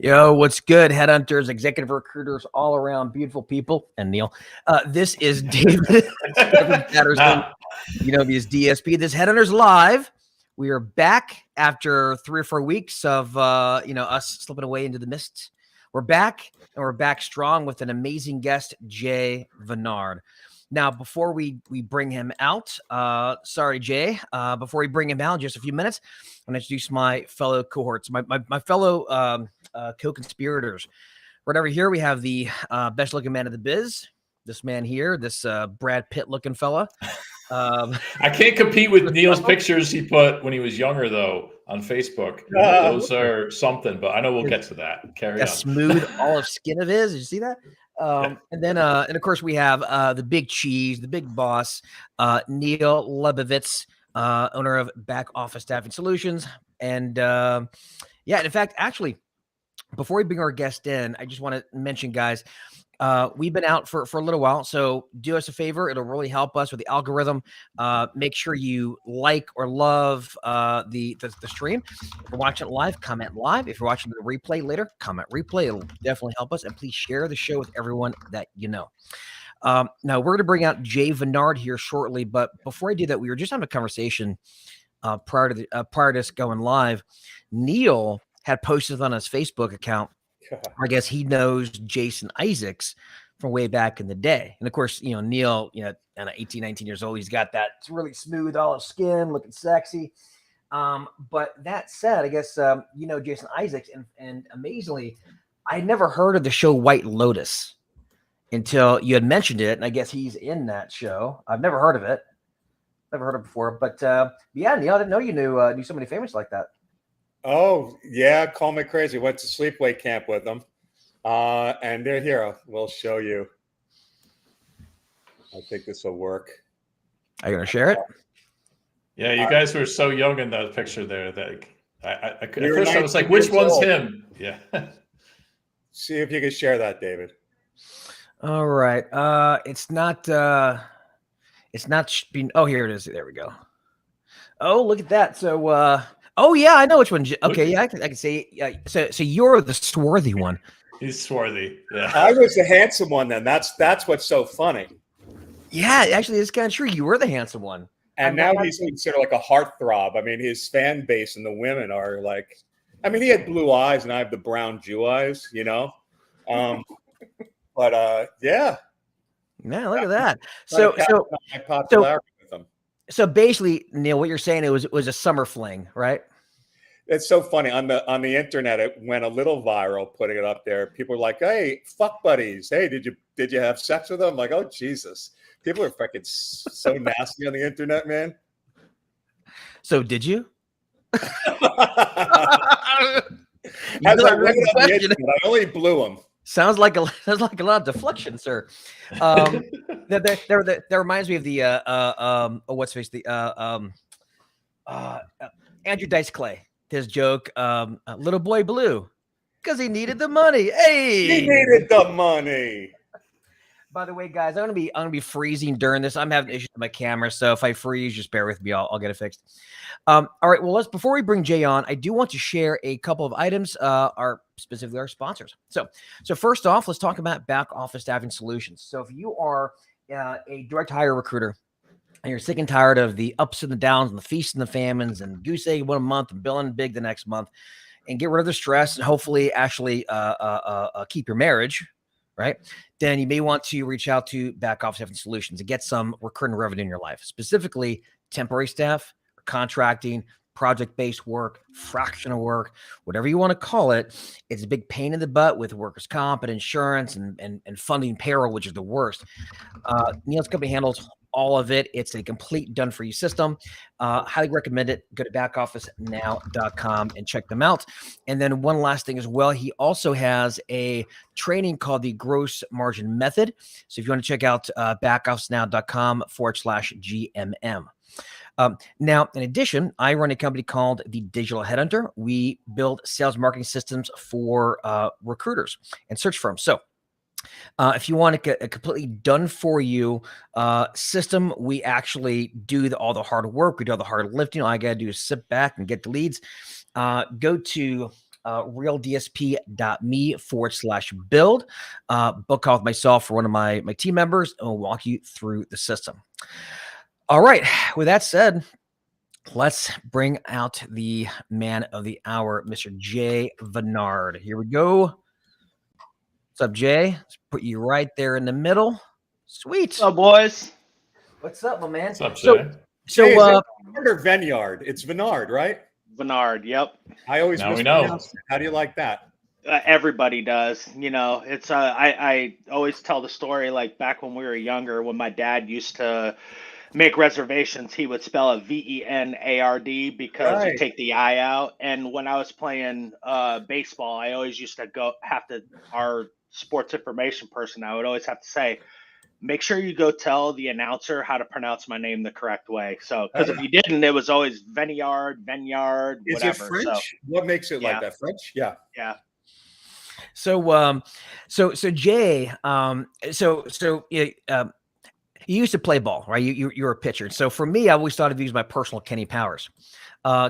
Yo, what's good? Headhunters, executive recruiters, all around beautiful people. And Neil, this is David Patterson. Nah. You know, these DSP. This Headhunters Live. We are back after 3 or 4 weeks of us slipping away into the mist. We're back, and we're back strong with an amazing guest, Jay Veniard. Now, before we bring him out, sorry, Jay, before we bring him out, just a few minutes, I'm going to introduce my fellow cohorts, my fellow co-conspirators. Right over here, we have the best looking man of the biz. This man here, this Brad Pitt looking fella. I can't compete with Neil's pictures he put when he was younger, though, on Facebook. Those are something, but I know we'll get to that. Carry on. Smooth olive skin of his. Did you see that? And then, and of course, we have the big cheese, the big boss, Neil Lebovitz, owner of Back Office Staffing Solutions. And in fact, actually, before we bring our guest in, I just want to mention, guys, we've been out for a little while, so do us a favor. It'll really help us with the algorithm. Make sure you like or love the stream. If you're watching it live, comment live. If you're watching the replay later, comment replay. It'll definitely help us. And please share the show with everyone that you know. Now, we're going to bring out Jay Veniard here shortly, but before I do that, we were just having a conversation prior to this going live. Neil had posted on his Facebook account. I guess he knows Jason Isaacs from way back in the day. And of course, Neil, 18, 19 years old, he's got that really smooth olive skin, looking sexy. But that said, I guess, Jason Isaacs, and amazingly, I never heard of the show White Lotus until you had mentioned it. And I guess he's in that show. I've never heard of it. Never heard of it before. But yeah, Neil, I didn't know you knew somebody famous like that. Oh, yeah. Call me crazy. Went to sleepaway camp with them. And they're here. We'll show you. I think this will work. Are you going to share it? Yeah, you guys were so young in that picture there that at first I was like, which one's him? Yeah. See if you can share that, David. All right. It's not being, oh, here it is. There we go. Oh, look at that. So, oh yeah, I know which one. Okay, yeah, I can see. Yeah, so you're the swarthy one. He's swarthy. Yeah, I was the handsome one. Then that's what's so funny. Yeah, actually, it's kind of true. You were the handsome one, and now he's considered like a heartthrob. I mean, his fan base and the women are like. I mean, he had blue eyes, and I have the brown Jew eyes. But yeah. Man, look at that. So basically, Neil, what you're saying it was a summer fling, right? It's so funny on the internet. It went a little viral, putting it up there. People were like, "Hey, fuck buddies. Hey, did you have sex with them?" I'm like, oh Jesus, people are freaking so nasty on the internet, man. So did you? I only blew them. Sounds like a lot of deflection, sir. That reminds me of the what's face the Andrew Dice Clay. His joke, little boy blue, because he needed the money. Hey, he needed the money. By the way, guys, I'm gonna be freezing during this. I'm having issues with my camera, so if I freeze, just bear with me. I'll get it fixed. All right. Well, before we bring Jay on, I do want to share a couple of items. Specifically our sponsors. So first off, let's talk about Back Office Staffing Solutions. So if you are a direct hire recruiter and you're sick and tired of the ups and the downs and the feasts and the famines and goose egg one month and billing big the next month, and get rid of the stress and hopefully actually keep your marriage, right? Then you may want to reach out to Back Office Staffing Solutions and get some recurring revenue in your life, specifically temporary staff, contracting, project-based work, fractional work, whatever you want to call it. It's a big pain in the butt with workers' comp and insurance and funding payroll, which is the worst. Neil's company handles all of it. It's a complete done-for-you system. Highly recommend it. Go to backofficenow.com and check them out. And then one last thing as well, he also has a training called the Gross Margin Method. So if you want to check out backofficenow.com/GMM. Now, in addition, I run a company called the Digital Headhunter. We build sales marketing systems for recruiters and search firms. So if you want a completely done for you system, we actually do all the hard work. We do all the hard lifting. All I got to do is sit back and get the leads. Go to realdsp.me/build. Book call with myself for one of my team members, and we'll walk you through the system. All right. With that said, let's bring out the man of the hour, Mr. Jay Veniard. Here we go. What's up, Jay? Let's put you right there in the middle. Sweet. What's up, boys? What's up, my man? What's up, Jay? So Veniard. It's Veniard, right? Veniard, yep. I always mispronounce it. How do you like that? Everybody does. You know, it's I always tell the story, like back when we were younger, when my dad used to make reservations, he would spell it Venard because you take the I out. And when I was playing baseball, I always used to our sports information person, I would always have to say, make sure you go tell the announcer how to pronounce my name the correct way. So, because if you didn't, it was always Veniard, whatever. Is it French? So, what makes it like that? French? Yeah. Yeah. So, Jay, you used to play ball, right? You were a pitcher. So for me, I always thought of you as my personal Kenny Powers.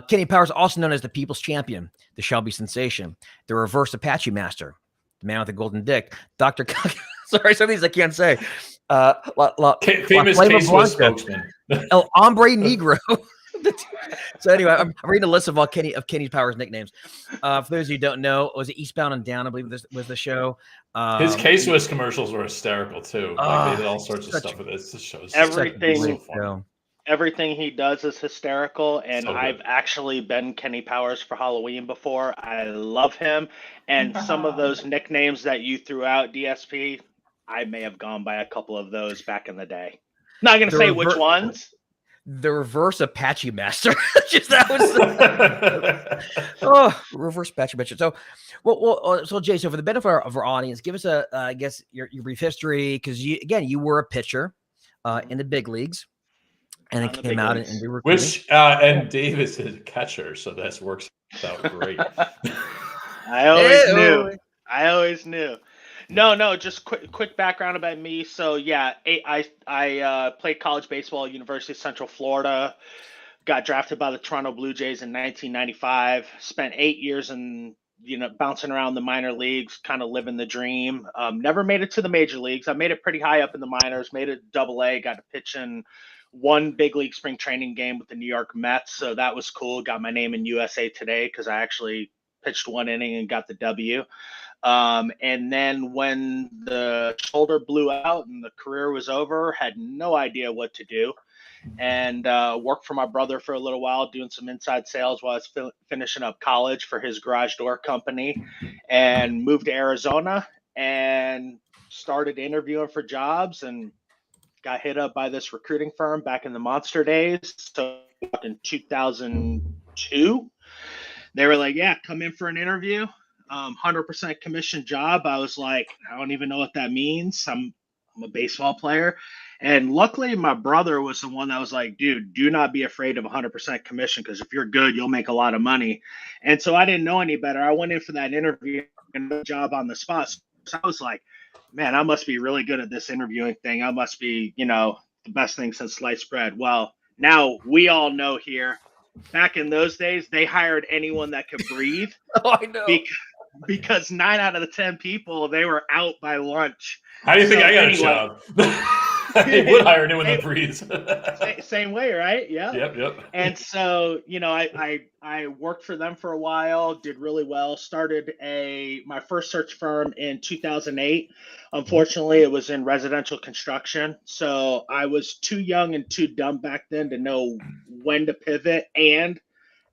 Kenny Powers, also known as the People's Champion, the Shelby Sensation, the Reverse Apache Master, the Man with the Golden Dick, Dr. Sorry, some of these I can't say. Famous K-Swiss spokesman. El Hombre Negro. So anyway, I'm reading a list of all Kenny Powers nicknames. For those of you who don't know, it was Eastbound and Down, I believe this was the show. His K-Swiss commercials were hysterical too. Like they did all sorts of stuff with this. This show is everything he does is hysterical, and So I've actually been Kenny Powers for Halloween before. I love him, and some of those nicknames that you threw out, DSP, I may have gone by a couple of those back in the day. Not going to say which ones. The Reverse Apache Master. Just that was Reverse Apache Master. So, so Jay, so for the benefit of our audience, give us I guess your brief history, because you were a pitcher in the big leagues, and it came out and we were and Dave is a catcher, so that works out great. I always knew. No, just quick background about me. So yeah, I played college baseball at University of Central Florida, got drafted by the Toronto Blue Jays in 1995, spent 8 years in, bouncing around the minor leagues, kind of living the dream. Never made it to the major leagues. I made it pretty high up in the minors, made it AA, got to pitch in one big league spring training game with the New York Mets. So that was cool. Got my name in USA Today because I actually pitched one inning and got the W. And then when the shoulder blew out and the career was over, had no idea what to do, and worked for my brother for a little while doing some inside sales while I was finishing up college for his garage door company, and moved to Arizona and started interviewing for jobs and got hit up by this recruiting firm back in the monster days. So in 2002, they were like, yeah, come in for an interview. 100% commission job. I was like, I don't even know what that means. I'm a baseball player. And luckily my brother was the one that was like, dude, do not be afraid of 100% commission, because if you're good, you'll make a lot of money. And so I didn't know any better. I went in for that interview and the job on the spot. So I was like, man, I must be really good at this interviewing thing. I must be, the best thing since sliced bread. Well, now we all know here, back in those days, they hired anyone that could breathe. Oh, I know. Because 9 out of the 10 people, they were out by lunch. How do you think I got a job? They would hire anyone that breathes. Same way, right? Yeah. Yep. And so, I worked for them for a while, did really well, started my first search firm in 2008. Unfortunately, it was in residential construction. So I was too young and too dumb back then to know when to pivot and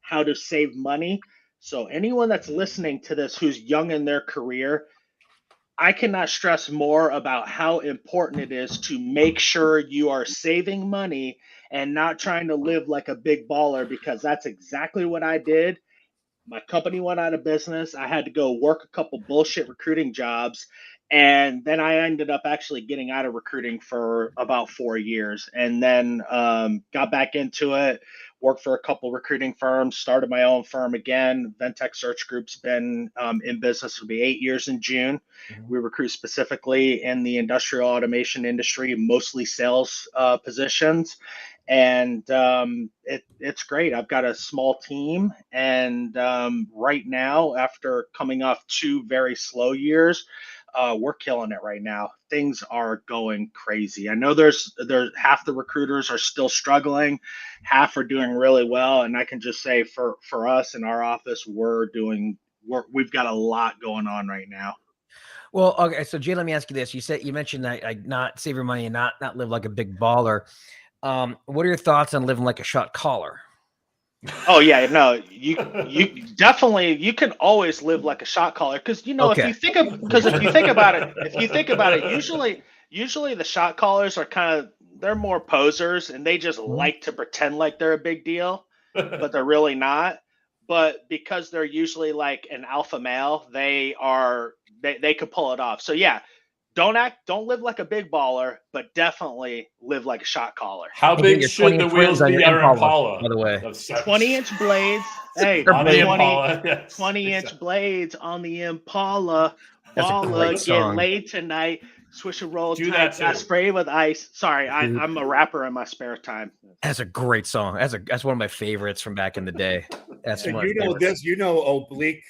how to save money. So anyone that's listening to this who's young in their career, I cannot stress more about how important it is to make sure you are saving money and not trying to live like a big baller, because that's exactly what I did. My company went out of business. I had to go work a couple bullshit recruiting jobs, And then I ended up actually getting out of recruiting for about 4 years, and then got back into it. Worked for a couple recruiting firms, started my own firm again. Ventec Search Group's been in business. It'll be 8 years in June. We recruit specifically in the industrial automation industry, mostly sales positions. And it's great. I've got a small team. And right now, after coming off 2 very slow years, we're killing it right now. Things are going crazy. I know there's half the recruiters are still struggling, half are doing really well, and I can just say for us in our office, we've got a lot going on right now. Well, okay, so Jay, let me ask you this: you mentioned I not save your money and not live like a big baller. What are your thoughts on living like a shot caller? Oh yeah, no, you definitely, you can always live like a shot caller, because Okay. if you think about it, usually the shot callers are they're more posers, and they just like to pretend like they're a big deal, but they're really not. But because they're usually like an alpha male, they could pull it off. So yeah, don't live like a big baller, but definitely live like a shot caller. How big should the wheels be on your Impala? By the way, 20-inch blades. Hey, on the Impala, yes, 20-inch blades on the Impala. That's a Balla, great get song. laid tonight. Swish and roll Do tight. that Got too. spray with ice. Sorry, I'm a rapper in my spare time. That's a great song. That's one of my favorites from back in the day. That's So one of you my know favorites. this, you know oblique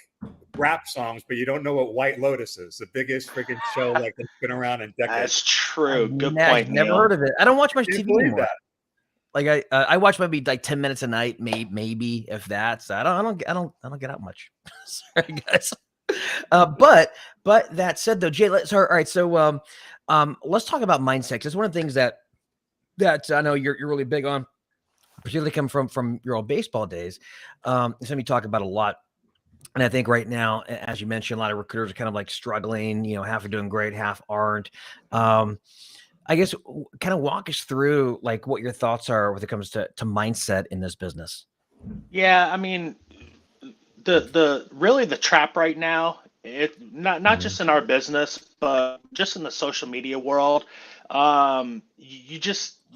rap songs, but you don't know what White Lotus is, the biggest freaking show like that's been around in decades. That's true. Good I've point, never Neil. heard of it. I don't watch much Can't TV believe anymore. that. Like I watch maybe like 10 minutes a night, maybe if that. So I don't get out much. Sorry, guys. But that said, though, Jay, all right. So let's talk about mindset. 'Cause it's one of the things that I know you're really big on, particularly coming from your old baseball days. Something you talk about a lot. And I think right now, as you mentioned, a lot of recruiters are kind of like struggling. Half are doing great, half aren't. I guess kind of walk us through like what your thoughts are when it comes to mindset in this business. Yeah, I mean, the trap right now, it not just in our business, but just in the social media world. You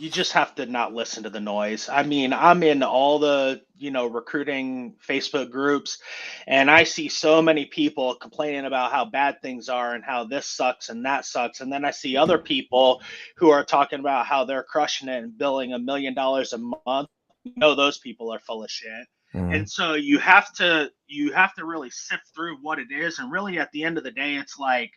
just have to not listen to the noise. I mean, I'm in all the recruiting Facebook groups, and I see so many people complaining about how bad things are and how this sucks and that sucks, and then I see other people who are talking about how they're crushing it and billing $1 million a month. Those people are full of shit. And so you have to really sift through what it is, and really at the end of the day, it's like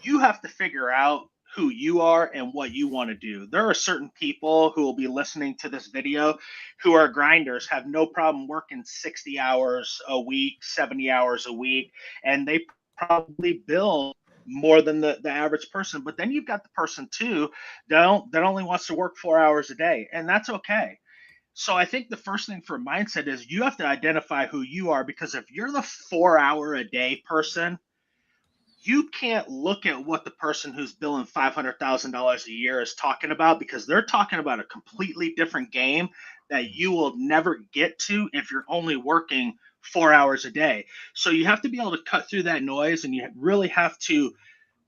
you have to figure out who you are and what you want to do. There are certain people who will be listening to this video who are grinders, have no problem working 60 hours a week, 70 hours a week, and they probably bill more than the average person. But then you've got the person too that only wants to work 4 hours a day, and that's okay. So I think the first thing for mindset is you have to identify who you are, because if you're the 4 hour a day person, you can't look at what the person who's billing $500,000 a year is talking about, because they're talking about a completely different game that you will never get to if you're only working 4 hours a day. So you have to be able to cut through that noise, and you really have to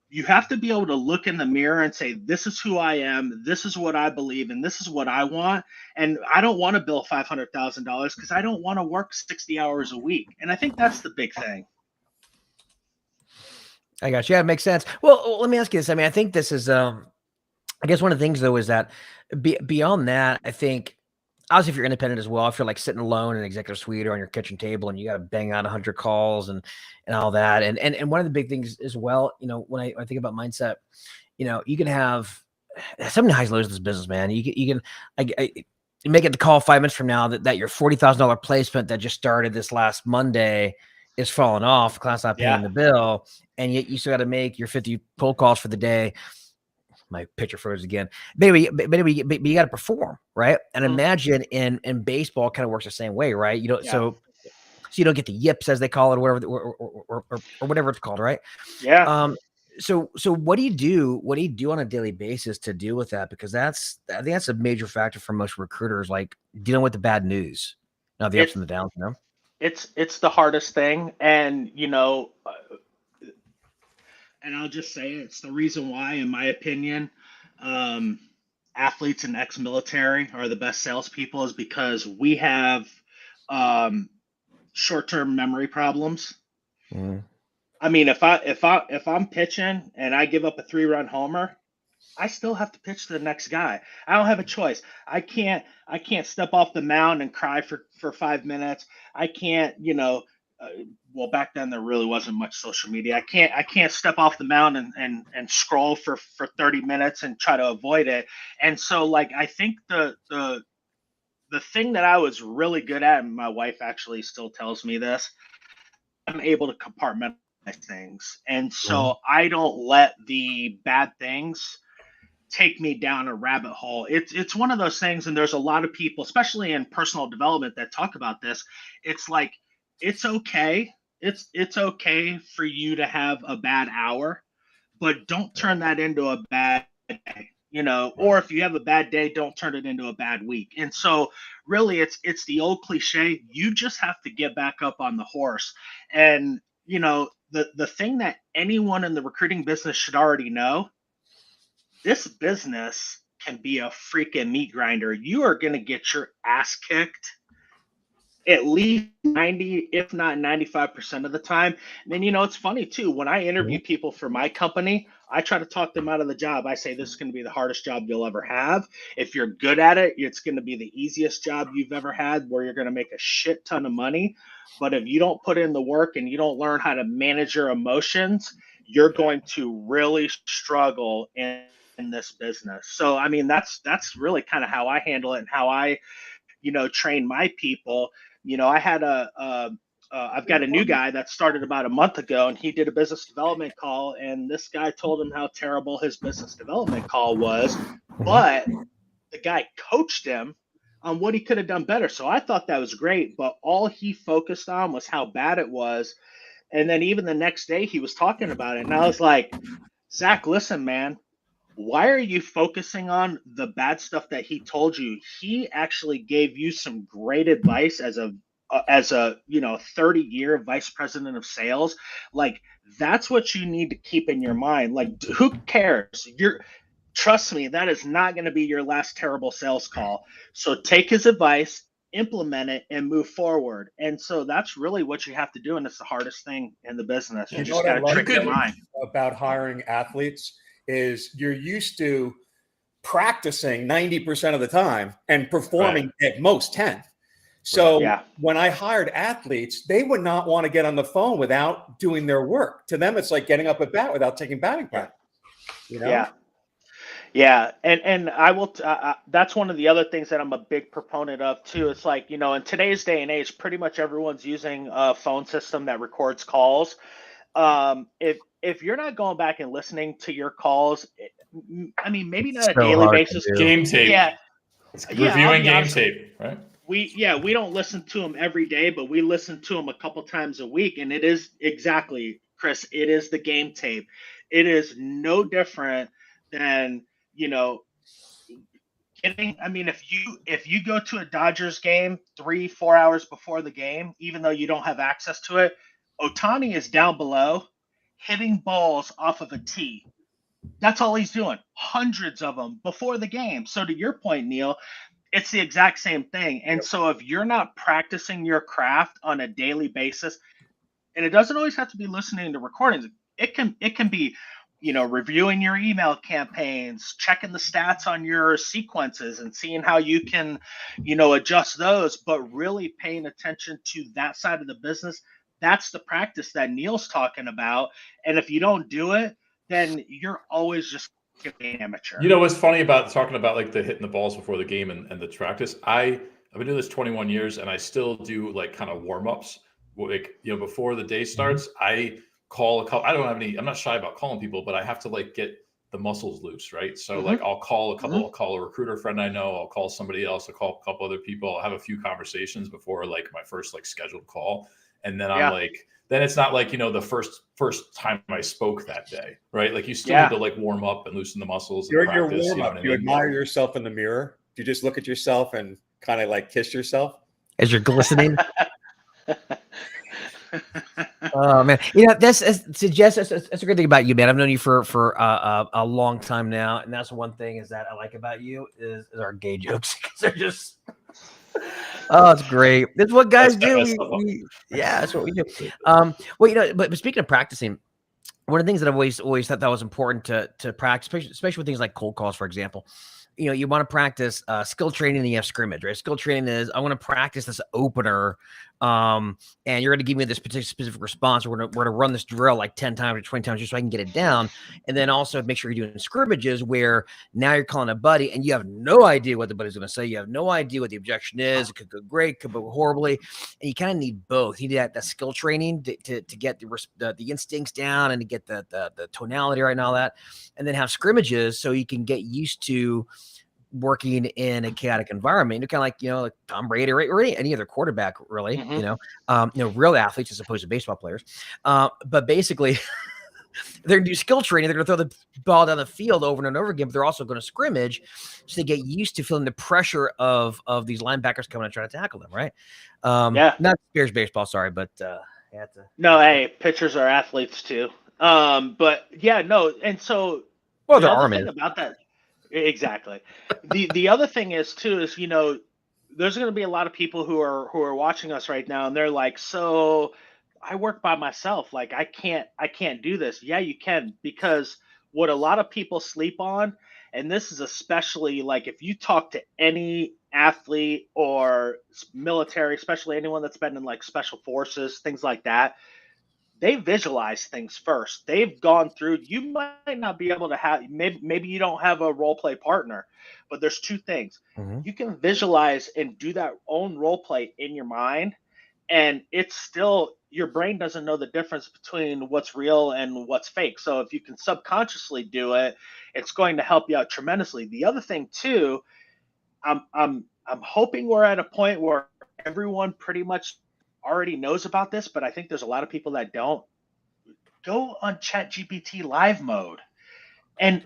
be able to look in the mirror and say, this is who I am, this is what I believe, and this is what I want. And I don't want to bill $500,000 because I don't want to work 60 hours a week. And I think that's the big thing. I got you. Yeah, it makes sense. Well, let me ask you this. I mean, I think this is, I guess one of the things though is that beyond that, I think obviously if you're independent as well, if you're like sitting alone in an executive suite or on your kitchen table and you got to bang out 100 calls and all that. And one of the big things as well, when I think about mindset, you can have so many highs and lows in this business, man. You make it the call 5 minutes from now that your $40,000 placement that just started this last Monday is falling off. The client's not paying the bill, and yet you still got to make your 50 cold calls for the day. My picture froze again. But you got to perform, right? And imagine in baseball, it kind of works the same way, right? So you don't get the yips as they call it, or whatever, or whatever it's called, right? Yeah. So what do you do? What do you do on a daily basis to deal with that? Because I think that's a major factor for most recruiters, like dealing with the bad news, not the ups and the downs. and I'll just say it's the reason why, in my opinion, athletes and ex-military are the best salespeople is because we have short-term memory problems. Mm. I mean, if I'm pitching and I give up a 3-run homer, I still have to pitch to the next guy. I don't have a choice. I can't step off the mound and cry for 5 minutes. I can't, well, back then there really wasn't much social media. I can't step off the mound and scroll for 30 minutes and try to avoid it. And so like I think the thing that I was really good at, and my wife actually still tells me this, I'm able to compartmentalize things. And so I don't let the bad things take me down a rabbit hole. It's one of those things, and there's a lot of people, especially in personal development, that talk about this. It's like it's okay. It's okay for you to have a bad hour, but don't turn that into a bad day. Or if you have a bad day, don't turn it into a bad week. And so really it's the old cliche, you just have to get back up on the horse. And the thing that anyone in the recruiting business should already know, this business can be a freaking meat grinder. You are going to get your ass kicked at least 90, if not 95% of the time. And then, it's funny too, when I interview people for my company, I try to talk them out of the job. I say, this is going to be the hardest job you'll ever have. If you're good at it, it's going to be the easiest job you've ever had, where you're going to make a shit ton of money. But if you don't put in the work and you don't learn how to manage your emotions, you're going to really struggle in this business. So, I mean, that's really kind of how I handle it and how I, train my people. I had I've got a new guy that started about a month ago, and he did a business development call, and this guy told him how terrible his business development call was, but the guy coached him on what he could have done better. So I thought that was great, but all he focused on was how bad it was. And then even the next day he was talking about it, and I was like, Zach, listen, man, why are you focusing on the bad stuff that he told you? He actually gave you some great advice as a 30-year vice president of sales. Like, that's what you need to keep in your mind. Like, who cares? Trust me, that is not going to be your last terrible sales call. So take his advice, implement it, and move forward. And so that's really what you have to do. And it's the hardest thing in the business. You just got to trick your mind. About hiring athletes is you're used to practicing 90% of the time and performing at most 10. So when I hired athletes, they would not want to get on the phone without doing their work. To them, it's like getting up at bat without taking batting practice. Yeah. And I will, that's one of the other things that I'm a big proponent of too. It's like, in today's day and age, pretty much everyone's using a phone system that records calls. If you're not going back and listening to your calls, I mean, maybe not a daily basis. Game tape. Yeah. Reviewing game tape, right? We don't listen to them every day, but we listen to them a couple times a week. And it is exactly, Chris, it is the game tape. It is no different than, if you go to a Dodgers game 3-4 hours before the game, even though you don't have access to it, Ohtani is down below hitting balls off of a tee. That's all he's doing. Hundreds of them before the game. So to your point, Neil, it's the exact same thing. And so if you're not practicing your craft on a daily basis, and it doesn't always have to be listening to recordings, it can be, reviewing your email campaigns, checking the stats on your sequences and seeing how you can, adjust those, but really paying attention to that side of the business. That's the practice that Neil's talking about. And if you don't do it, then you're always just an amateur. What's funny about talking about like the hitting the balls before the game and the practice? I've been doing this 21 years and I still do like kind of warm-ups. Like, before the day starts, I call a couple. I'm not shy about calling people, but I have to like get the muscles loose, right? So like I'll call a couple, I'll call a recruiter friend I know, I'll call somebody else, I'll call a couple other people, I'll have a few conversations before like my first like scheduled call. And then I'm like, then it's not like, the first time I spoke that day, right? Like you still need to like warm up and loosen the muscles. During your warm up, you admire yourself in the mirror. Do you just look at yourself and kind of like kiss yourself as you're glistening? Oh man, that's a great thing about you, man. I've known you for a long time now, and that's one thing is that I like about you is our gay jokes because they're just oh, it's great. That's what guys do. Yeah, that's what we do. Well, but speaking of practicing, one of the things that I've always thought that was important to practice, especially with things like cold calls, for example. You want to practice skill training and you have scrimmage, right? Skill training is I want to practice this opener, and you're going to give me this particular specific response. We're going to run this drill like 10 times or 20 times just so I can get it down. And then also make sure you're doing scrimmages where now you're calling a buddy and you have no idea what the buddy's going to say. You have no idea what the objection is. It could go great, could go horribly. And you kind of need both. You need that skill training to get the instincts down and to get the tonality right and all that. And then have scrimmages so you can get used to working in a chaotic environment. You're kind of like Tom Brady or any other quarterback, really. Real athletes as opposed to baseball players. But basically, they're going to do skill training. They're going to throw the ball down the field over and over again. But they're also going to scrimmage, so they get used to feeling the pressure of these linebackers coming and trying to tackle them. Right? Not Bears baseball, sorry, but no. Hey, pitchers are athletes too. But yeah, no. And so, well, the arm is about that. Exactly. The other thing is there's going to be a lot of people who are watching us right now, and they're like, so I work by myself. Like I can't do this. Yeah, you can, because what a lot of people sleep on, and this is especially like if you talk to any athlete or military, especially anyone that's been in like special forces, things like that, they visualize things first. They've gone through. You might not be able to have. Maybe you don't have a role play partner, but there's two things. Mm-hmm. You can visualize and do that own role play in your mind, and it's still your brain doesn't know the difference between what's real and what's fake. So if you can subconsciously do it, it's going to help you out tremendously. The other thing too, I'm hoping we're at a point where everyone pretty much already knows about this, but I think there's a lot of people that don't. Go on ChatGPT live mode and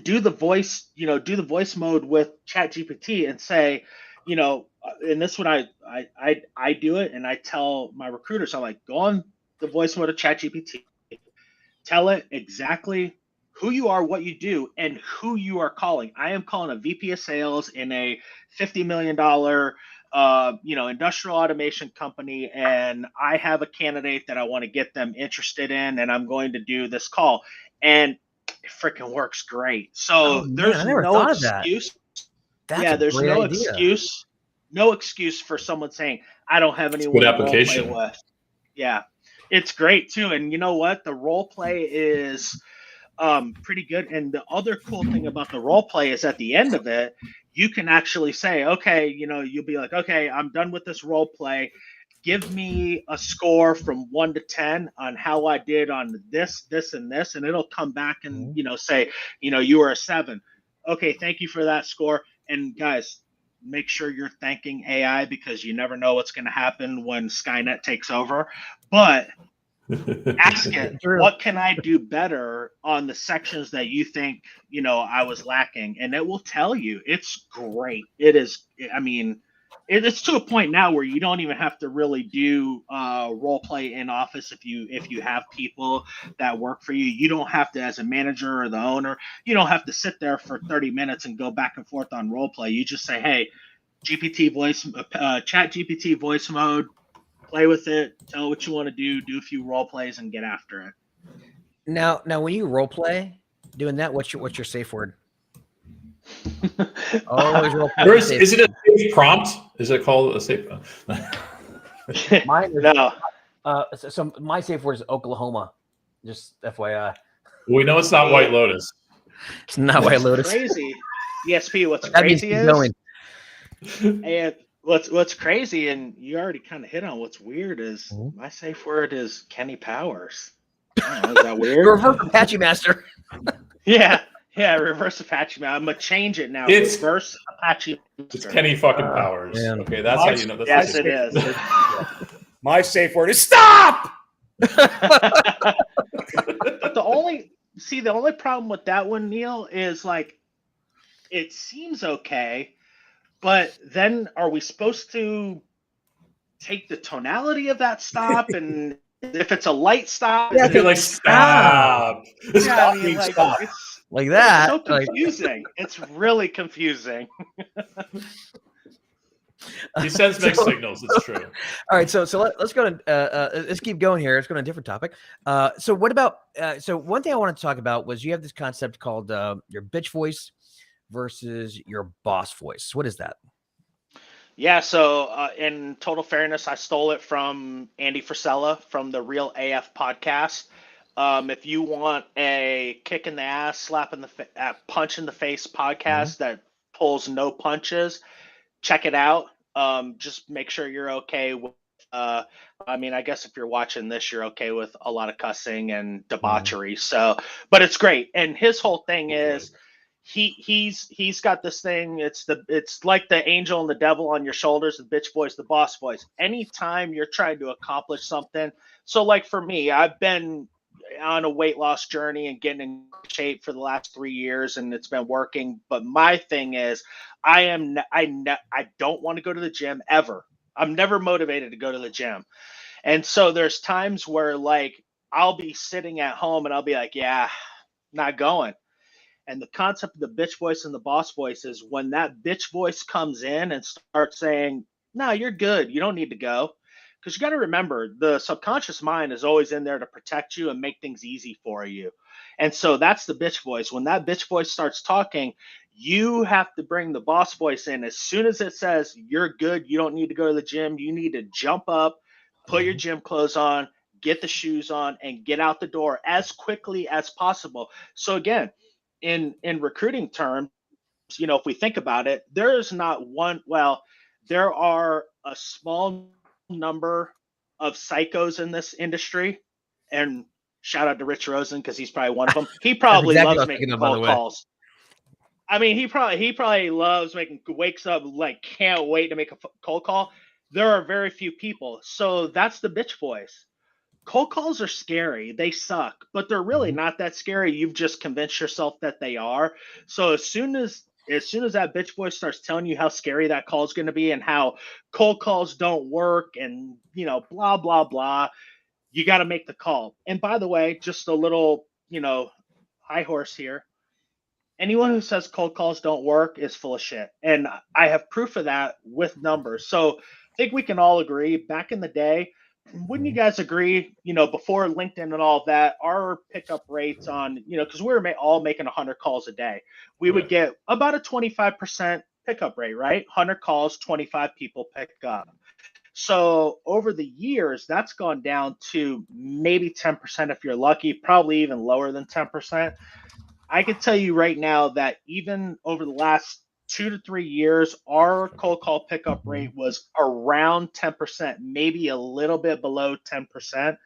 do the voice, do the voice mode with ChatGPT and say, and this one I do it, and I tell my recruiters, I'm like, go on the voice mode of ChatGPT, tell it exactly who you are, what you do, and who you are calling. I am calling a VP of sales in a $50 million industrial automation company, and I have a candidate that I want to get them interested in, and I'm going to do this call, and it freaking works great. So there's no excuse. There's no excuse. No excuse for someone saying I don't have anyone to role play with. Yeah, it's great too, and you know what? The role play is pretty good. And the other cool thing about the role play is at the end of it, you can actually say, okay, you'll be like, okay, I'm done with this role play. Give me a score from 1 to 10 on how I did on this, this, and this. And it'll come back and, say, you were a 7. Okay, thank you for that score. And guys, make sure you're thanking AI, because you never know what's going to happen when Skynet takes over. But ask it, what can I do better on the sections that you think, I was lacking? And it will tell you. It's great. It is. I mean, it's to a point now where you don't even have to really do role play in office. If you have people that work for you, you don't have to, as a manager or the owner, you don't have to sit there for 30 minutes and go back and forth on role play. You just say, hey, chat GPT voice mode, play with it, tell what you want to do a few role plays, and get after it. Now, when you role play doing that, what's your safe word? Always role play. Is it a safe prompt? Is it called a safe? Mine is, no. So my safe word is Oklahoma. Just FYI. We know it's not White Lotus. It's not White Lotus. Crazy. ESP. What's crazy is. And what's crazy, and you already kind of hit on what's weird, is my safe word is Kenny Powers. I don't know, is that weird? Reverse Apache Master. Yeah, reverse Apache Master. I'm gonna change it now. It's reverse Apache Master. It's Kenny fucking Powers. Okay, that's how you know. That's yes, it is. My safe word is stop. But the only problem with that one, Neil, is like it seems okay. But then are we supposed to take the tonality of that stop? And If it's a light stop, Yeah, You're like, stop. yeah, I mean, like Stop. it's like that. so confusing. It's really confusing. He sends mixed So- signals. It's true. All right, so let's go to let's keep going here. Let's go to a different topic. So what about so one thing I wanted to talk about was you have this concept called your bitch voice versus your boss voice. What is that? Yeah, so in total fairness, I stole it from Andy Frisella from the Real AF podcast. If you want a kick in the ass, slap in the punch in the face podcast that pulls no punches, check it out. Just make sure you're okay with. I mean, I guess if you're watching this, you're okay with a lot of cussing and debauchery. So, but it's great. And his whole thing is he's got this thing. It's like the angel and the devil on your shoulders, the bitch voice, the boss voice. Anytime you're trying to accomplish something. So, like for me, I've been on a weight loss journey and getting in shape for the last 3 years, and it's been working. But my thing is, I don't want to go to the gym ever. I'm never motivated to go to the gym. And so there's times where like I'll be sitting at home and I'll be like, yeah, not going. And the concept of the bitch voice and the boss voice is when that bitch voice comes in and starts saying, no, you're good. You don't need to go. Because you got to remember, the subconscious mind is always in there to protect you and make things easy for you. And so that's the bitch voice. When that bitch voice starts talking, you have to bring the boss voice in. As soon as it says, you're good, you don't need to go to the gym, you need to jump up, put your gym clothes on, get the shoes on, and get out the door as quickly as possible. So again, in recruiting terms, if we think about it, there is not one, there are a small number of psychos in this industry, and shout out to Rich Rosen because he's probably one of them. He probably exactly what I loves was making thinking of, by the cold way. calls. I mean, he probably loves wakes up like can't wait to make a cold call. There are very few people, so that's the bitch voice. Cold calls are scary. They suck, but they're really not that scary. You've just convinced yourself that they are. So as soon as that bitch voice starts telling you how scary that call is going to be and how cold calls don't work and blah blah blah, you got to make the call. And by the way, just a little high horse here. Anyone who says cold calls don't work is full of shit, and I have proof of that with numbers. So I think we can all agree. Back in the day, wouldn't you guys agree? Before LinkedIn and all that, our pickup rates on because we were all making 100 calls a day, we would get about a 25% pickup rate, right? 100 calls, 25 people pick up. So over the years, that's gone down to maybe 10% if you're lucky, probably even lower than 10%. I can tell you right now that even over the last 2 to 3 years, our cold call pickup rate was around 10%, maybe a little bit below 10%.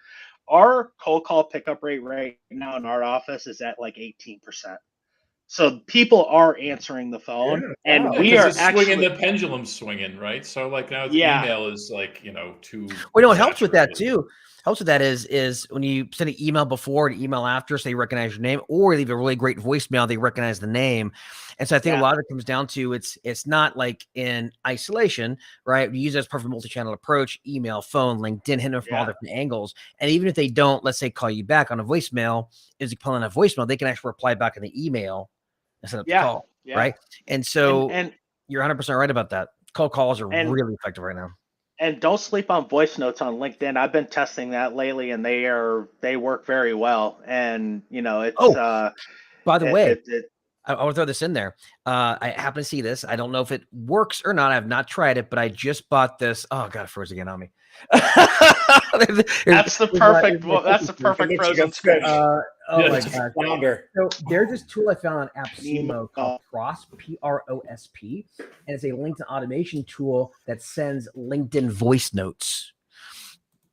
Our cold call pickup rate right now in our office is at like 18%. So people are answering the phone, and we because are it's swinging, actually the pendulum's swinging, right? So like now yeah. email is like too. Well, it helps with that saturated. too. Helps with that is when you send an email before and email after, so they recognize your name, or leave a really great voicemail, they recognize the name. And so I think a lot of it comes down to it's not like in isolation, right? We use it as part of a multi-channel approach: email, phone, LinkedIn, hitting them from all different angles. And even if they don't, let's say, call you back on a voicemail, is it calling a voicemail? They can actually reply back in the email instead of the call, right? And so and you're 100% right about that. Cold calls are really effective right now. And don't sleep on voice notes on LinkedIn. I've been testing that lately, and they work very well. And it's by the way, I want to throw this in there. I happen to see this. I don't know if it works or not. I have not tried it, but I just bought this. Oh God, it froze again on me. That's the perfect frozen screen. Oh my God. So there's this tool I found on AppSumo called PROSP, and it's a LinkedIn automation tool that sends LinkedIn voice notes.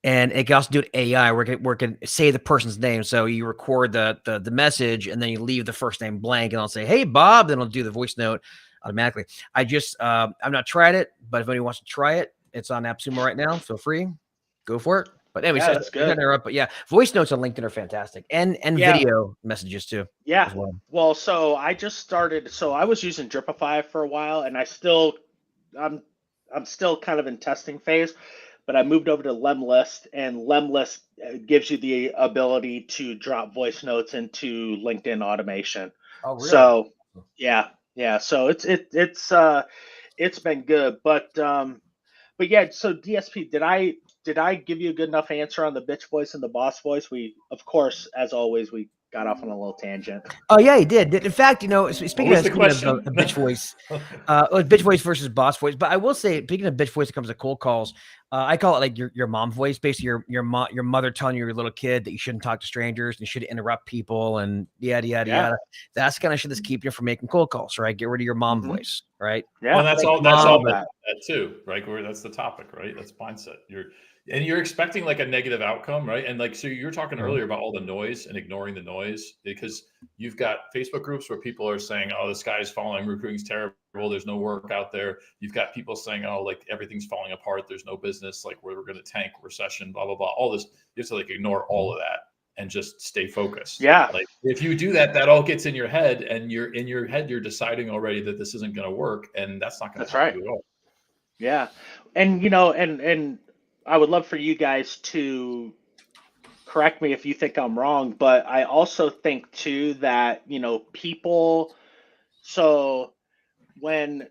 And it can also do it AI where it can say the person's name. So you record the message and then you leave the first name blank, and I'll say, "Hey, Bob," then I'll do the voice note automatically. I've not tried it, but if anyone wants to try it, it's on AppSumo right now. Feel free, go for it. But anyway, that's good. But yeah, voice notes on LinkedIn are fantastic, and video messages too. Yeah. Well, so I just started. So I was using Dripify for a while, and I'm still kind of in testing phase. but I moved over to Lemlist, and Lemlist gives you the ability to drop voice notes into LinkedIn automation. Oh, really? So yeah. So it's been good, but yeah. So DSP, did I give you a good enough answer on the bitch voice and the boss voice? We, of course, as always, we got off on a little tangent. Oh yeah, he did. In fact, speaking was of, the question? bitch voice, bitch voice versus boss voice. But I will say, speaking of bitch voice, it comes to cold calls. I call it like your mom voice, basically your mother telling your little kid that you shouldn't talk to strangers and you should interrupt people and yada yada Yeah. yada. That's kind of shit that's keep you from making cold calls, right? Get rid of your mom voice, right? Yeah. Well, that's all. That's all that too, right? Where that's the topic, right? That's mindset. You're expecting like a negative outcome, right? And like, so you're talking earlier about all the noise and ignoring the noise, because you've got Facebook groups where people are saying, "Oh, this guy's falling, recruiting's terrible. There's no work out there." You've got people saying, "Oh, like everything's falling apart. There's no business. Like we're going to tank, recession, blah blah blah." All this, you have to like ignore all of that and just stay focused. Yeah. Like if you do that, that all gets in your head, and you're deciding already that this isn't going to work, and that's not going to help you at all. Yeah. And and I would love for you guys to correct me if you think I'm wrong, but I also think too that, people, so when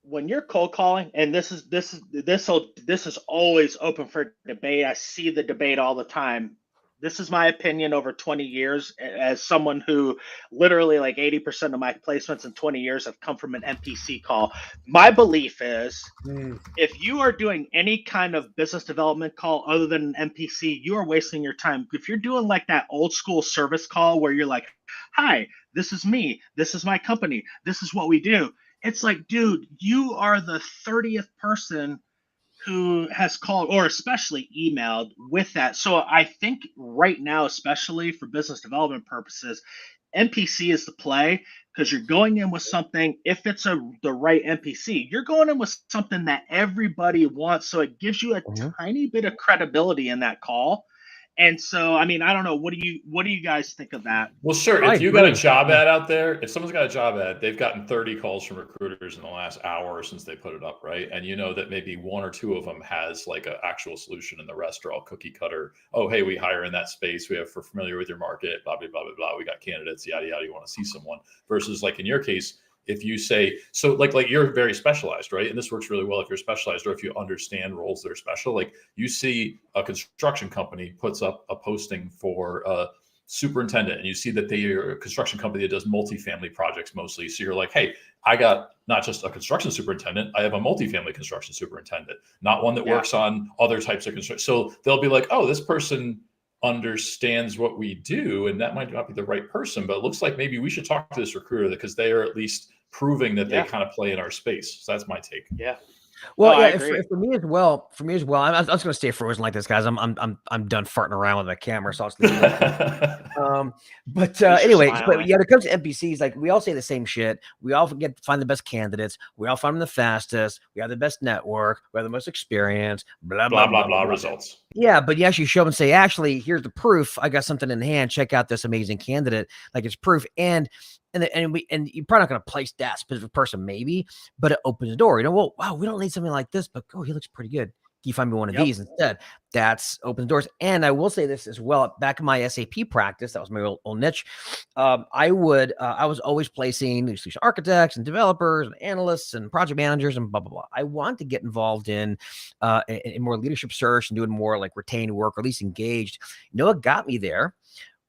when you're cold calling, and this is always open for debate. I see the debate all the time. This is my opinion over 20 years as someone who literally like 80% of my placements in 20 years have come from an NPC call. My belief is if you are doing any kind of business development call other than an NPC, you are wasting your time. If you're doing like that old school service call where you're like, "Hi, this is me. This is my company. This is what we do." It's like, dude, you are the 30th person who has called or especially emailed with that. So I think right now, especially for business development purposes, NPC is the play, because you're going in with something. If it's the right NPC, you're going in with something that everybody wants. So it gives you a tiny bit of credibility in that call. And so, I mean, I don't know. What do you guys think of that? Well, sure. If you got a job ad out there, if someone's got a job ad, they've gotten 30 calls from recruiters in the last hour since they put it up, right? And you know that maybe one or two of them has like an actual solution, and the rest are all cookie cutter. Oh, hey, we hire in that space. We're familiar with your market, blah, blah, blah, blah, blah. We got candidates, yada, yada. You want to see someone versus like in your case, if you say, so like you're very specialized, right? And this works really well if you're specialized or if you understand roles that are special. Like you see a construction company puts up a posting for a superintendent, and you see that they are a construction company that does multifamily projects mostly. So you're like, hey, I got not just a construction superintendent, I have a multifamily construction superintendent, not one that works on other types of construction. So they'll be like, oh, this person understands what we do, and that might not be the right person, but it looks like maybe we should talk to this recruiter because they are at least proving that they kind of play in our space. So that's my take. Yeah. Well, for me as well. I was going to stay frozen like this, guys. I'm done farting around with the camera, so I'll just leave it. Anyway, but yeah, when it comes to NPCs, like we all say the same shit. We all find the best candidates. We all find them the fastest. We have the best network. We have the most experience. Blah blah blah blah, blah results. Yeah, but you actually show them and say, actually, here's the proof. I got something in hand. Check out this amazing candidate. Like it's proof. And you're probably not going to place that specific person, maybe, but it opens the door. Well, wow, we don't need something like this, but he looks pretty good. Can you find me one of these instead? That's open doors. And I will say this as well. Back in my SAP practice, that was my old niche. I was always placing solution architects and developers and analysts and project managers and blah blah blah. I want to get involved in more leadership search and doing more like retained work, or at least engaged. What got me there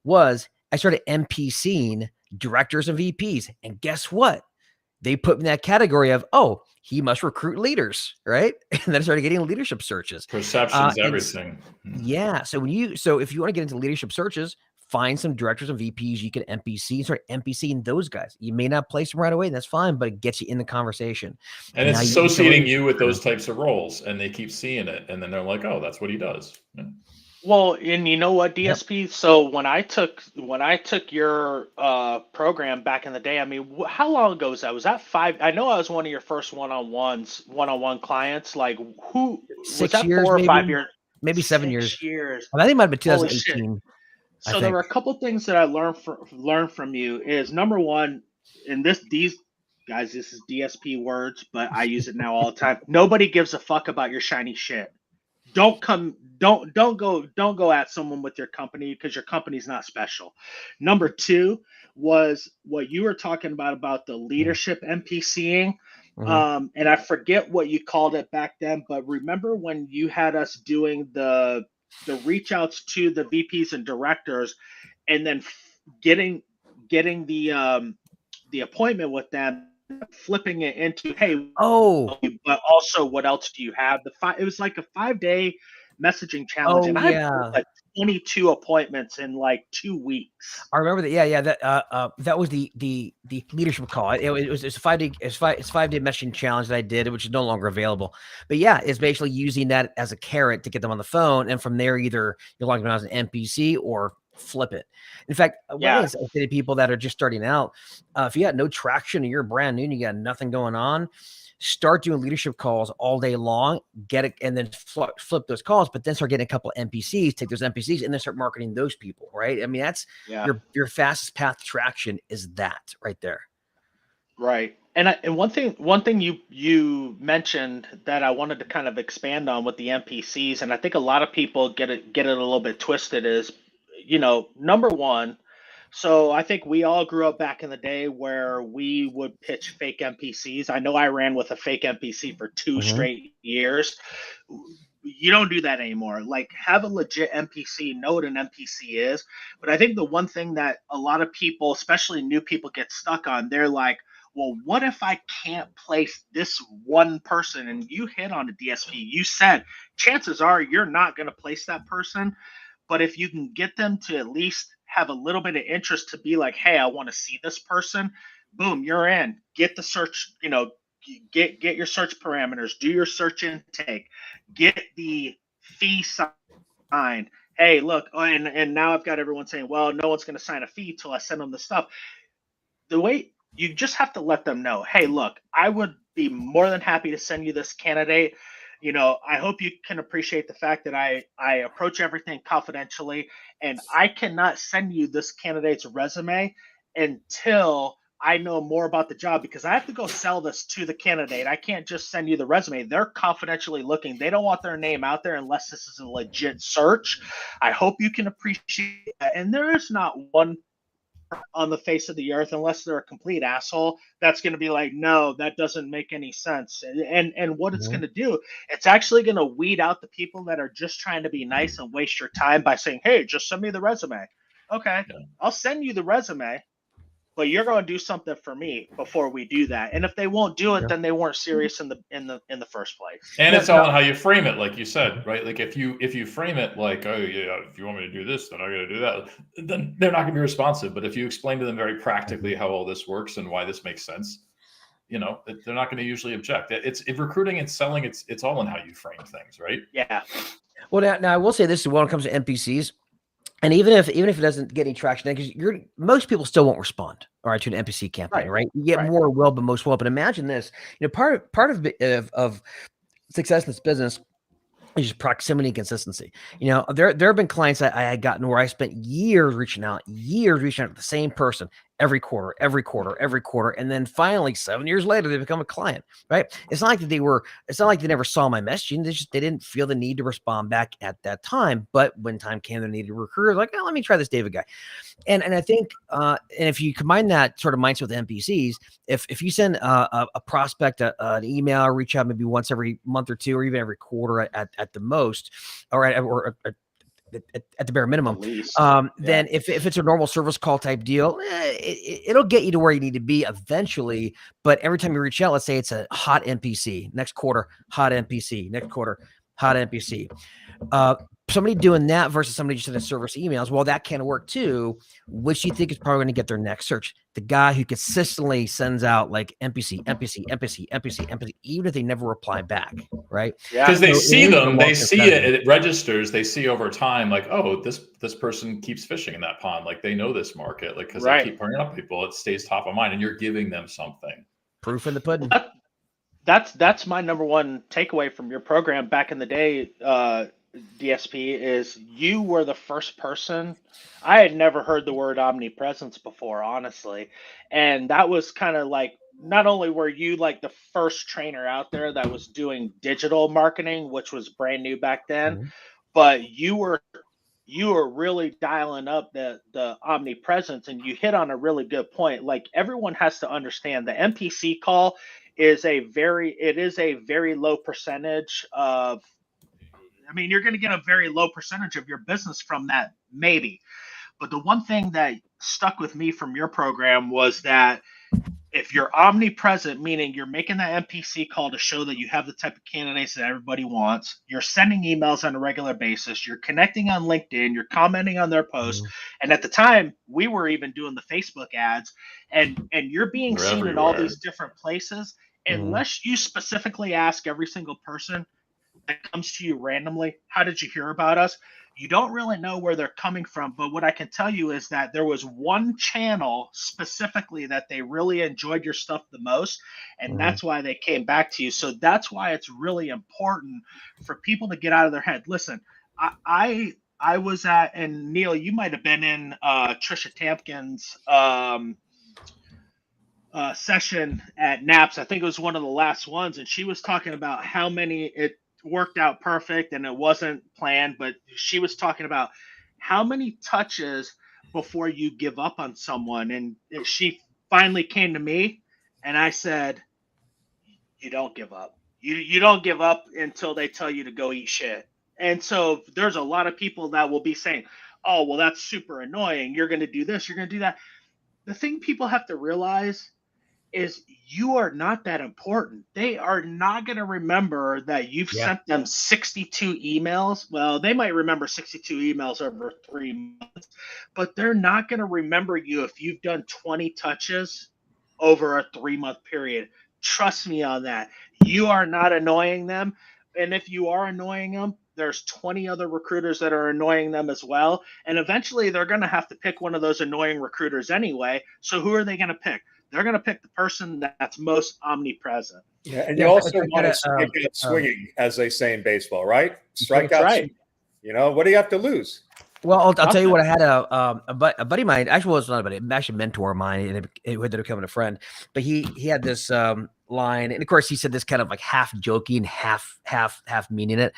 was I started NPCing directors and VPs. And guess what? They put me in that category of, oh, he must recruit leaders, right? And then I started getting leadership searches. Perception's everything. Yeah. So if you want to get into leadership searches, find some directors and VPs you can NPC and start NPCing those guys. You may not place them right away, and that's fine, but it gets you in the conversation. And it's associating you with those types of roles, and they keep seeing it, and then they're like, oh, that's what he does. Yeah. Well, and you know what, DSP? Yep. So when I took your program back in the day, I mean, how long ago was that? Was that 5? I know I was one of your first one-on-one clients. Like, who 6 was that? years, 4 or 5 years? Maybe 7 years. I think it might have been 2018. So there were a couple things that I learned from you. Is number one, and these guys, this is DSP words, but I use it now all the time. Nobody gives a fuck about your shiny shit. don't go at someone with your company because your company's not special. Number two was what you were talking about the leadership NPCing. And I forget what you called it back then, but remember when you had us doing the reach outs to the VPs and directors, and then getting the appointment with them, flipping it into, hey, Oh, but also what else do you have? It was like a 5-day messaging challenge, and I had yeah. like 22 appointments in like 2 weeks. I remember that. Yeah. That was the leadership call. It's a 5-day it's 5-day messaging challenge that I did, which is no longer available. But yeah, it's basically using that as a carrot to get them on the phone, and from there, either you're logging them as an NPC or flip it. In fact, one thing I say to people that are just starting out, if you got no traction and you're brand new and you got nothing going on, start doing leadership calls all day long, get it, and then flip those calls, but then start getting a couple of NPCs, take those NPCs, and then start marketing those people, right? I mean, that's your fastest path to traction is that right there. Right. And one thing you mentioned that I wanted to kind of expand on with the NPCs, and I think a lot of people get it a little bit twisted, is, number one, so I think we all grew up back in the day where we would pitch fake NPCs. I know I ran with a fake NPC for 2 straight years. You don't do that anymore. Like, have a legit NPC, know what an NPC is. But I think the one thing that a lot of people, especially new people, get stuck on, they're like, well, what if I can't place this one person? And you hit on the DSP. You said chances are you're not going to place that person. But if you can get them to at least have a little bit of interest to be like, hey, I want to see this person, boom, you're in. Get the search, get your search parameters, do your search intake, get the fee signed. Hey, look, and now I've got everyone saying, well, no one's going to sign a fee till I send them the stuff. The way you just have to let them know, hey, look, I would be more than happy to send you this candidate. I hope you can appreciate the fact that I approach everything confidentially, and I cannot send you this candidate's resume until I know more about the job, because I have to go sell this to the candidate. I can't just send you the resume. They're confidentially looking. They don't want their name out there unless this is a legit search. I hope you can appreciate that. And there is not one on the face of the earth, unless they're a complete asshole, that's going to be like, no, that doesn't make any sense. And what it's going to do, it's actually going to weed out the people that are just trying to be nice and waste your time by saying, hey, just send me the resume. Okay, I'll send you the resume, but you're going to do something for me before we do that. And if they won't do it, then they weren't serious in the first place. And it's all in how you frame it, like you said, right? Like if you frame it like, oh yeah, if you want me to do this, then I got to do that, then they're not going to be responsive. But if you explain to them very practically how all this works and why this makes sense, they're not going to usually object. It's recruiting and selling. It's all in how you frame things, right? Yeah. Well, now I will say this: when it comes to NPCs, and even if it doesn't get any traction, because most people still won't respond, all right, to an NPC campaign, right? You get more will, but most will. But imagine this: part of success in this business is just proximity and consistency. There have been clients I had gotten where I spent years reaching out to the same person every quarter, and then finally 7 years later they become a client, right? It's not like they never saw my messaging. They didn't feel the need to respond back at that time. But when time came, they needed a recruiter, like, oh, let me try this David guy. And I think and if you combine that sort of mindset with NPCs, if you send a prospect an email, or reach out maybe once every month or two, or even every quarter at the most, or at the bare minimum, then if it's a normal service call type deal, it'll get you to where you need to be eventually. But every time you reach out, let's say it's a hot NPC, next quarter, hot NPC, next quarter, hot NPC. Somebody doing that versus somebody just sending service emails, well, that can work too. Which do you think is probably going to get their next search? The guy who consistently sends out like NPC, even if they never reply back, right? Because they see them, they see it, it registers. They see over time, like, oh, this person keeps fishing in that pond. Like they know this market, like because they keep bringing up people, it stays top of mind, and you're giving them something. Proof in the pudding. That's my number one takeaway from your program back in the day. DSP, is you were the first person. I had never heard the word omnipresence before, honestly, and that was kind of like not only were you like the first trainer out there that was doing digital marketing, which was brand new back then, but you were really dialing up the omnipresence, and you hit on a really good point. Like, everyone has to understand the MPC call is a very low percentage of, I mean, you're going to get a very low percentage of your business from that, maybe. But the one thing that stuck with me from your program was that if you're omnipresent, meaning you're making that MPC call to show that you have the type of candidates that everybody wants, you're sending emails on a regular basis, you're connecting on LinkedIn, you're commenting on their posts, and at the time we were even doing the Facebook ads, and you're being They're seen in all everywhere. these different places, unless you specifically ask every single person that comes to you randomly, how did you hear about us? You don't really know where they're coming from. But what I can tell you is that there was one channel specifically that they really enjoyed your stuff the most. And that's why they came back to you. So that's why it's really important for people to get out of their head. Listen, I was at, and Neil, you might have been in Trisha Tampkin's session at NAPS. I think it was one of the last ones. And she was talking about how many it worked out perfect and it wasn't planned, but she was talking about how many touches before you give up on someone. And she finally came to me and I said, you don't give up. You don't give up until they tell you to go eat shit. And so there's a lot of people that will be saying, oh, well, that's super annoying. You're going to do this. You're going to do that. The thing people have to realize is you are not that important. They are not going to remember that you've sent them 62 emails. Well, they might remember 62 emails over 3 months, but they're not going to remember you if you've done 20 touches over a 3-month period. Trust me on that. You are not annoying them. And if you are annoying them, there's 20 other recruiters that are annoying them as well. And eventually they're going to have to pick one of those annoying recruiters anyway. So who are they going to pick? They're going to pick the person that's most omnipresent. Yeah, and you also want to strike out swinging, as they say in baseball, right? Strike out. Right. You know, what do you have to lose? Well, I'll tell you what. I had a buddy of mine. Actually, well, it's not a buddy. Actually, a mentor of mine, and it ended up becoming a friend. But he had this line, and of course, he said this kind of like half joking, half meaning it.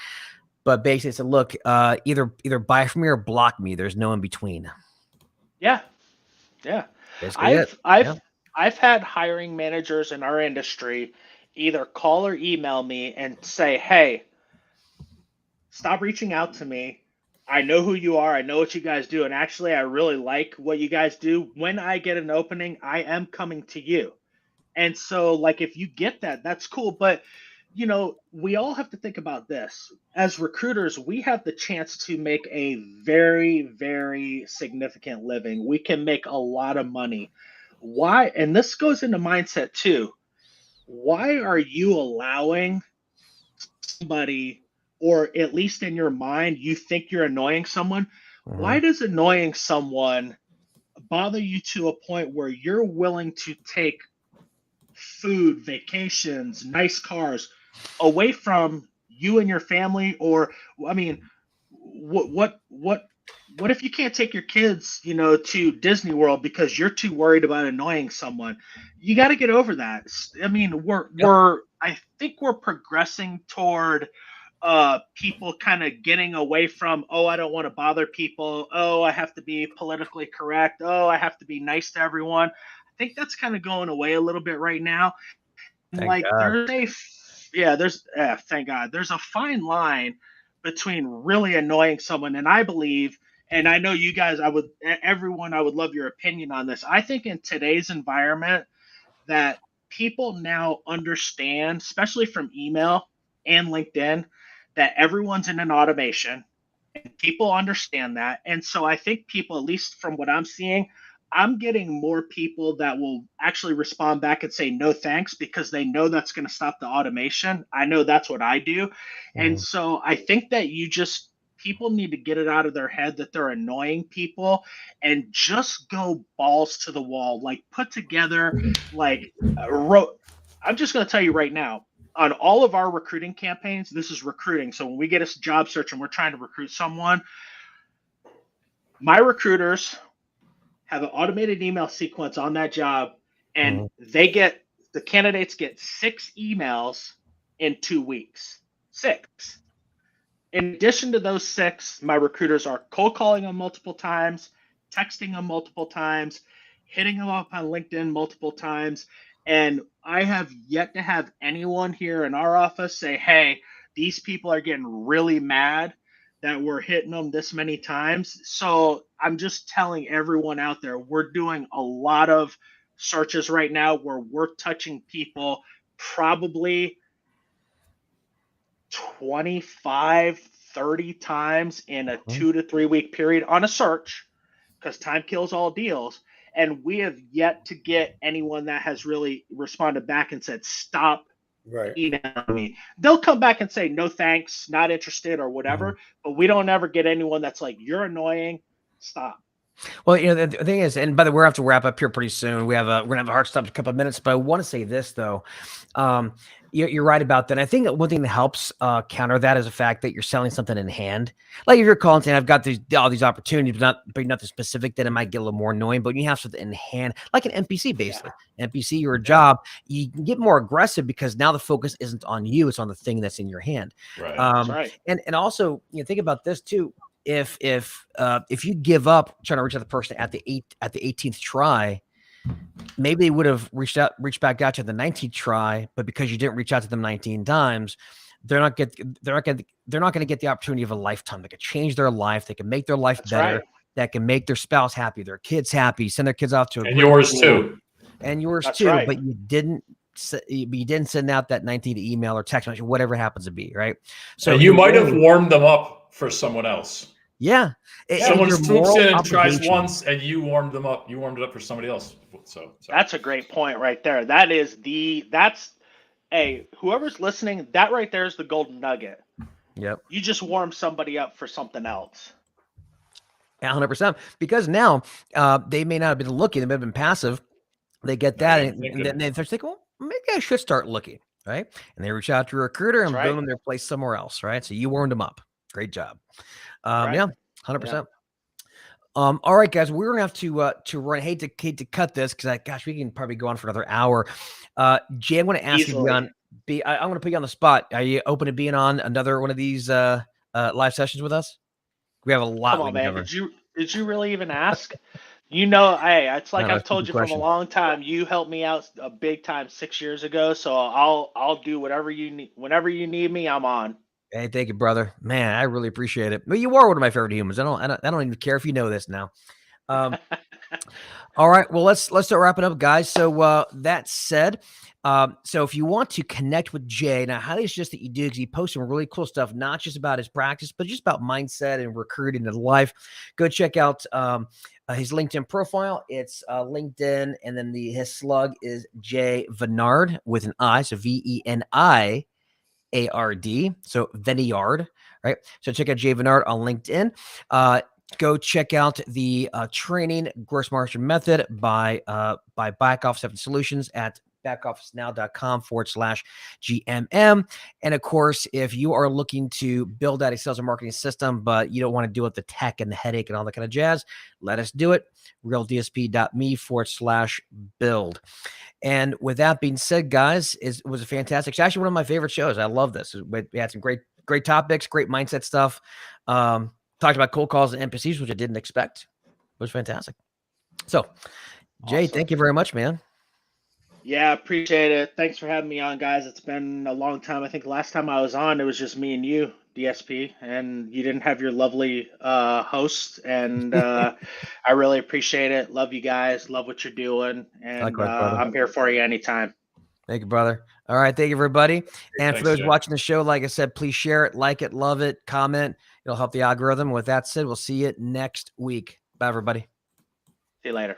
But basically, it said, "Look, either buy from me or block me. There's no in between." Yeah. I've had hiring managers in our industry either call or email me and say, hey, stop reaching out to me. I know who you are. I know what you guys do. And actually, I really like what you guys do. When I get an opening, I am coming to you. And so, like, if you get that, that's cool. But, you know, we all have to think about this. As recruiters, we have the chance to make a very, very significant living. We can make a lot of money. Why? And this goes into mindset too. Why are you allowing somebody, or at least in your mind, you think you're annoying someone? Why does annoying someone bother you to a point where you're willing to take food, vacations, nice cars away from you and your family? Or, I mean, what if you can't take your kids, you know, to Disney World because you're too worried about annoying someone? You got to get over that. I mean, I think we're progressing toward people kind of getting away from, oh, I don't want to bother people. Oh, I have to be politically correct. Oh, I have to be nice to everyone. I think that's kind of going away a little bit right now. Thank God. Thank God. There's a fine line between really annoying someone, and I believe, and I know you guys, I would love your opinion on this. I think in today's environment that people now understand, especially from email and LinkedIn, that everyone's in an automation, and people understand that. And so I think people, at least from what I'm seeing, I'm getting more people that will actually respond back and say no thanks, because they know that's going to stop the automation. I know that's what I do. And so I think that people need to get it out of their head that they're annoying people and just go balls to the wall. Like, put together, like, I'm just going to tell you right now, on all of our recruiting campaigns, this is recruiting. So when we get a job search and we're trying to recruit someone, my recruiters have an automated email sequence on that job, and they get the candidates get 6 emails in 2 weeks. 6. In addition to those 6, my recruiters are cold calling them multiple times, texting them multiple times, hitting them up on LinkedIn multiple times. And I have yet to have anyone here in our office say, hey, these people are getting really mad that we're hitting them this many times. So I'm just telling everyone out there, we're doing a lot of searches right now where we're touching people probably 25, 30 times in a 2 to 3 week period on a search, because time kills all deals. And we have yet to get anyone that has really responded back and said, stop emailing me. They'll come back and say, no, thanks, not interested or whatever. But we don't ever get anyone that's like, you're annoying, stop. Well, the thing is, and by the way, we're gonna have to wrap up here pretty soon. We're gonna have a hard stop in a couple of minutes, but I want to say this though. You're right about that. I think that one thing that helps counter that is the fact that you're selling something in hand. Like if you're calling saying, I've got all these opportunities, but you're not the specific, then it might get a little more annoying. But when you have something in hand, like an NPC, basically, NPC or a job, you can get more aggressive because now the focus isn't on you; it's on the thing that's in your hand. Right. That's right. And also, think about this too. If you give up trying to reach out the person at the 18th try, maybe they would have reached back out to you the 19th try, but because you didn't reach out to them 19 times, they're not going to get the opportunity of a lifetime. They could change their life. They can make their life better. Right. That can make their spouse happy, their kids happy, send their kids off to and yours too. And yours That's too. Right. But you didn't send out that 19th email or text message, whatever it happens to be. Right. So you might have warmed them up for someone else. Yeah. Someone swoops in and tries once and you warmed them up. You warmed it up for somebody else. So that's a great point right there. Whoever's listening, that right there is the golden nugget. Yep. You just warm somebody up for something else. 100%. Because now they may not have been looking, they may have been passive. They get that and then they think, well, maybe I should start looking. Right. And they reach out to a recruiter and boom, they're placed somewhere else. Right. So you warmed them up. Great job. Yeah, 100%. Yeah. All right, guys, we're gonna have to run. Hate to cut this because we can probably go on for another hour. Jay, I'm going to ask you I'm going to put you on the spot. Are you open to being on another one of these live sessions with us? We have a lot. Come on, man. Did you really even ask? It's like I've told you from a long time. You helped me out a big time 6 years ago, so I'll do whatever you need. Whenever you need me, I'm on. Hey, thank you, brother. Man, I really appreciate it. But you are one of my favorite humans. I don't even care if you know this now. All right. Well, let's start wrapping up, guys. So that said, so if you want to connect with Jay, and I highly suggest that you do because he posts some really cool stuff, not just about his practice, but just about mindset and recruiting and life. Go check out his LinkedIn profile. It's LinkedIn, and then his slug is Jay Veniard with an I, so VENIARD, so Veniard, right? So check out Jay Veniard on LinkedIn. Go check out the training gross margin method by Back Office Solutions at backofficenow.com/GMM. And of course, if you are looking to build out a sales and marketing system, but you don't want to deal with the tech and the headache and all that kind of jazz, let us do it. realdsp.me/build. And with that being said, guys, it was a fantastic. It's actually one of my favorite shows. I love this. We had some great topics, great mindset stuff. Talked about cold calls and NPCs, which I didn't expect. It was fantastic. So, Jay, Thank you very much, man. Yeah, appreciate it. Thanks for having me on, guys. It's been a long time. I think last time I was on, it was just me and you, DSP, and you didn't have your lovely host. And I really appreciate it. Love you guys. Love what you're doing. And likewise, I'm here for you anytime. Thank you, brother. All right. Thank you, everybody. And for those watching the show, like I said, please share it, like it, love it, comment. It'll help the algorithm. With that said, we'll see you next week. Bye, everybody. See you later.